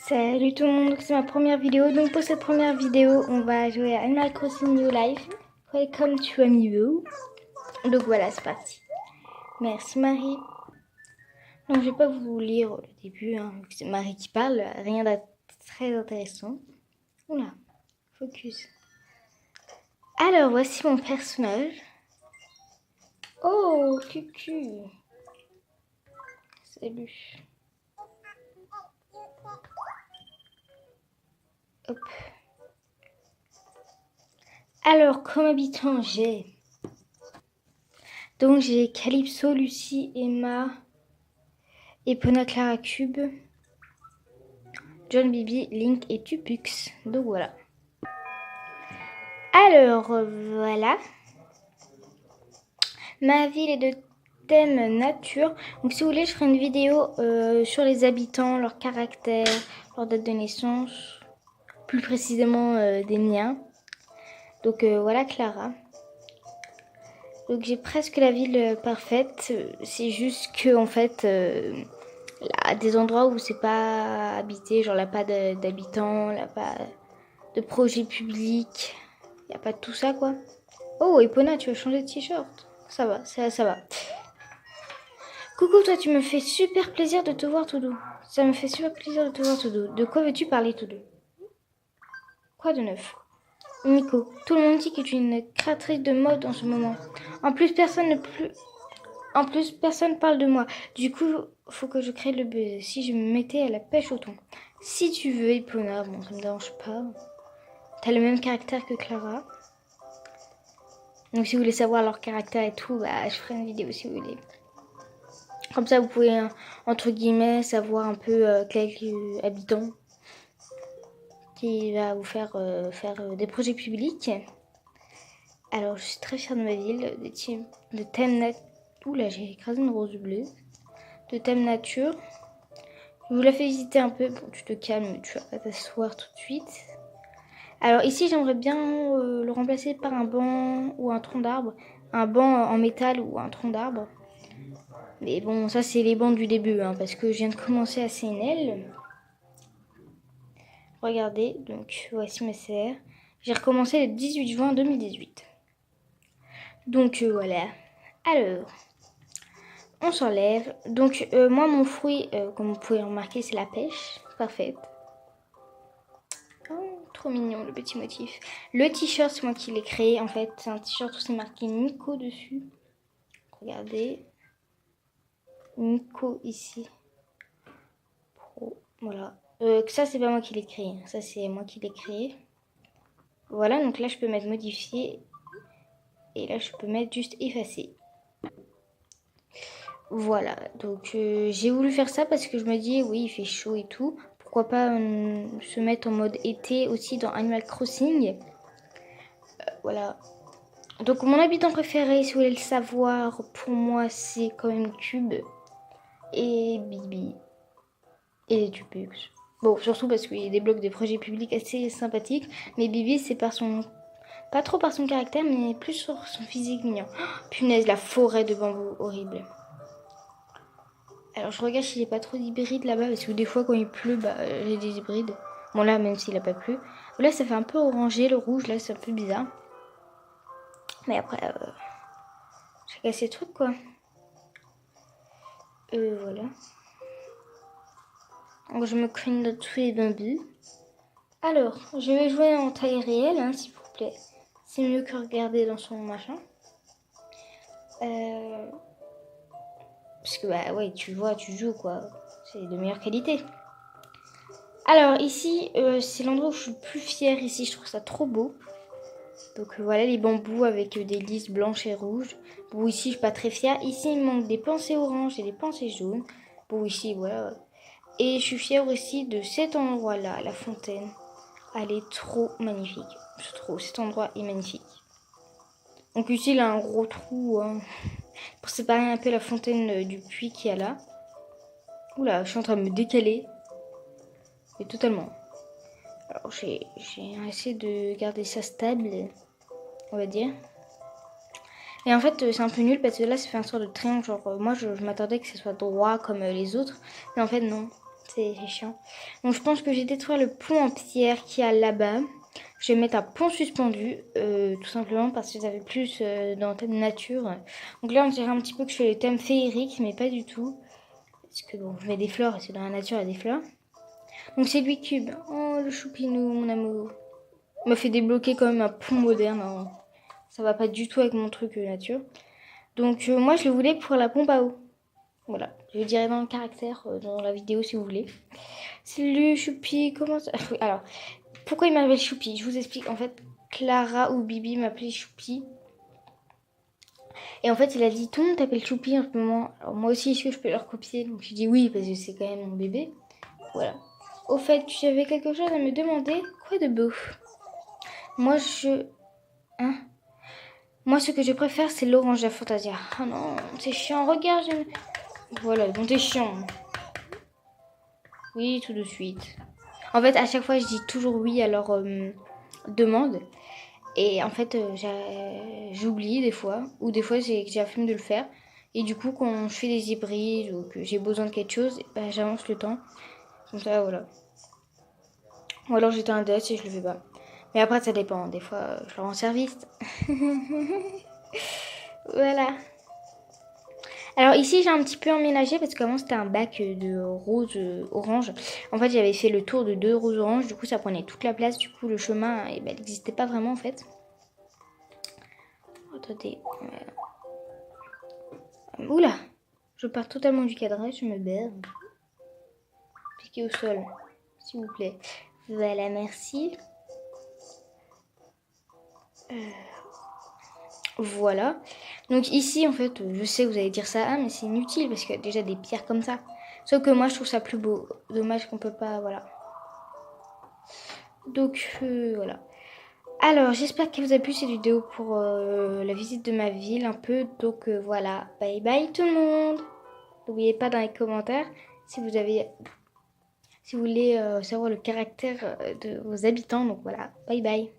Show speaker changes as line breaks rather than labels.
Salut tout le monde, c'est ma première vidéo. Donc pour cette première vidéo, on va jouer à Animal Crossing New Life. Welcome to Amiibo. Donc voilà, c'est parti. Merci Marie. Donc je vais pas vous lire le début, hein. C'est Marie qui parle, rien de très intéressant. Oula, focus. Alors voici mon personnage. Oh, cucu. Salut. Hop. Alors, comme habitant, j'ai Calypso, Lucie, Emma, Epona, Clara, Cube, John, Bibi, Link et Tupux. Donc voilà. Alors, voilà. Ma ville est de thème nature. Donc si vous voulez, je ferai une vidéo sur les habitants, leur caractère, leur date de naissance, plus précisément des miens. Donc voilà Clara. Donc j'ai presque la ville parfaite. C'est juste que en fait, là, des endroits où c'est pas habité, genre là pas d'habitants, là pas de projets publics, y a pas de tout ça quoi. Oh Epona, tu vas changer de t-shirt. Ça va, ça va. Coucou, toi, tu me fais super plaisir de te voir tout doux. Ça me fait super plaisir de te voir tout doux. De quoi veux-tu parler tout doux? Quoi de neuf? Nico, tout le monde dit que tu es une créatrice de mode en ce moment. En plus, personne parle de moi. Du coup, faut que je crée le buzz. Si je me mettais à la pêche au thon. Si tu veux, Epona, bon, ça me dérange pas. T'as le même caractère que Clara. Donc si vous voulez savoir leur caractère et tout, bah je ferai une vidéo si vous voulez. Comme ça, vous pouvez, entre guillemets, savoir un peu quel habitant qui va vous faire des projets publics. Alors, je suis très fière de ma ville, de thème nature. Oula, j'ai écrasé une rose bleue. De thème nature. Je vous la fais visiter un peu. Bon, tu te calmes, tu vas pas t'asseoir tout de suite. Alors ici, j'aimerais bien le remplacer par un banc ou un tronc d'arbre. Un banc en métal ou un tronc d'arbre. Mais bon, ça c'est les bancs du début, hein, parce que je viens de commencer à CNL. Regardez, donc voici ma CR. J'ai recommencé le 18 juin 2018. Donc voilà. Alors, on s'enlève. Donc moi, mon fruit, comme vous pouvez remarquer, c'est la pêche. Parfaite. Oh, trop mignon le petit motif. Le t-shirt, c'est moi qui l'ai créé. En fait, c'est un t-shirt où c'est marqué Nico dessus. Regardez. Nico ici. Pro. Voilà. Ça, c'est pas moi qui l'ai créé. Ça, c'est moi qui l'ai créé. Voilà, donc là, je peux mettre modifier. Et là, je peux mettre juste effacer. Voilà, donc j'ai voulu faire ça parce que je me dis, oui, il fait chaud et tout. Pourquoi pas se mettre en mode été aussi dans Animal Crossing. Voilà. Donc mon habitant préféré, si vous voulez le savoir, pour moi, c'est quand même Cube et Bibi et les Tupux. Bon, surtout parce qu'il débloque des projets publics assez sympathiques. Mais Bibi, c'est par son... Pas trop par son caractère, mais plus sur son physique mignon. Oh, punaise, la forêt de bambou, horrible. Alors je regarde s'il n'y a pas trop d'hybrides là-bas, parce que des fois quand il pleut, bah, j'ai des hybrides. Bon là, même s'il n'a pas plu. Là, ça fait un peu orangé, le rouge, là, c'est un peu bizarre. Mais après, chacun ses trucs, quoi. Voilà. Donc je me craigne de tous les bambus. Alors, je vais jouer en taille réelle, hein, s'il vous plaît. C'est mieux que regarder dans son machin. Parce que, bah ouais, tu vois, tu joues, quoi. C'est de meilleure qualité. Alors, ici, c'est l'endroit où je suis le plus fière. Ici, je trouve ça trop beau. Donc voilà les bambous avec des lys blanches et rouges. Bon ici je suis pas très fière. Ici il manque des pensées oranges et des pensées jaunes. Bon ici voilà. Et je suis fière aussi de cet endroit là, la fontaine. Elle est trop magnifique. Je trouve cet endroit est magnifique. Donc ici il a un gros trou hein, pour séparer un peu la fontaine du puits qu'il y a là. Oula, je suis en train de me décaler. Mais totalement. Alors j'ai essayé de garder ça stable, on va dire. Et en fait, c'est un peu nul parce que là, ça fait un sort de triangle. Genre, moi, je m'attendais que ce soit droit comme les autres. Mais en fait, non. C'est chiant. Donc je pense que j'ai détruit le pont en pierre qu'il y a là-bas. Je vais mettre un pont suspendu, tout simplement parce que ça fait plus dans le thème nature. Donc là on dirait un petit peu que je fais le thème féerique, mais pas du tout. Parce que bon, je mets des fleurs, et c'est dans la nature, il y a des fleurs. Donc c'est 8 cubes. Oh le choupinou, mon amour. Il m'a fait débloquer quand même un pont moderne. Hein. Ça va pas du tout avec mon truc nature. Donc moi je le voulais pour la pompe à eau. Voilà, je le dirai dans le caractère, dans la vidéo si vous voulez. Salut Choupi, comment ça... Oui, alors, pourquoi il m'appelle Choupi? Je vous explique. En fait, Clara ou Bibi m'appelait Choupi. Et en fait, il a dit, tout le monde t'appelle Choupi en ce moment. Alors moi aussi, est-ce que je peux leur copier? Donc j'ai dit oui, parce que c'est quand même mon bébé. Voilà. Au fait, tu avais quelque chose à me demander? Quoi de beau? Moi, Hein? Moi, ce que je préfère, c'est l'orange à Fantasia. Oh non, c'est chiant. Regarde, j'aime... Voilà, donc t'es chiant. Oui, tout de suite. En fait, à chaque fois, je dis toujours oui à leur demande. Et en fait, j'oublie des fois. Ou des fois, j'ai la flemme de le faire. Et du coup, quand je fais des hybrides ou que j'ai besoin de quelque chose, bah, j'avance le temps. Comme ça, voilà. Ou alors j'étais un DS et je le fais pas. Mais après, ça dépend. Des fois, je leur rends service. Voilà. Alors ici j'ai un petit peu emménagé parce qu'avant c'était un bac de rose orange. En fait j'avais fait le tour de 2 roses oranges, du coup ça prenait toute la place, du coup le chemin il n'existait pas vraiment en fait. Attendez. Oula, je pars totalement du cadrage, je me perds. Piquez au sol, s'il vous plaît. Voilà, merci. Voilà. Donc ici, en fait, je sais que vous allez dire ça, ah, mais c'est inutile parce qu'il y a déjà des pierres comme ça. Sauf que moi, je trouve ça plus beau. Dommage qu'on peut pas, voilà. Donc, voilà. Alors, j'espère que vous a plu cette vidéo pour la visite de ma ville un peu. Donc, voilà. Bye bye tout le monde. N'oubliez pas dans les commentaires si vous voulez savoir le caractère de vos habitants. Donc, voilà. Bye bye.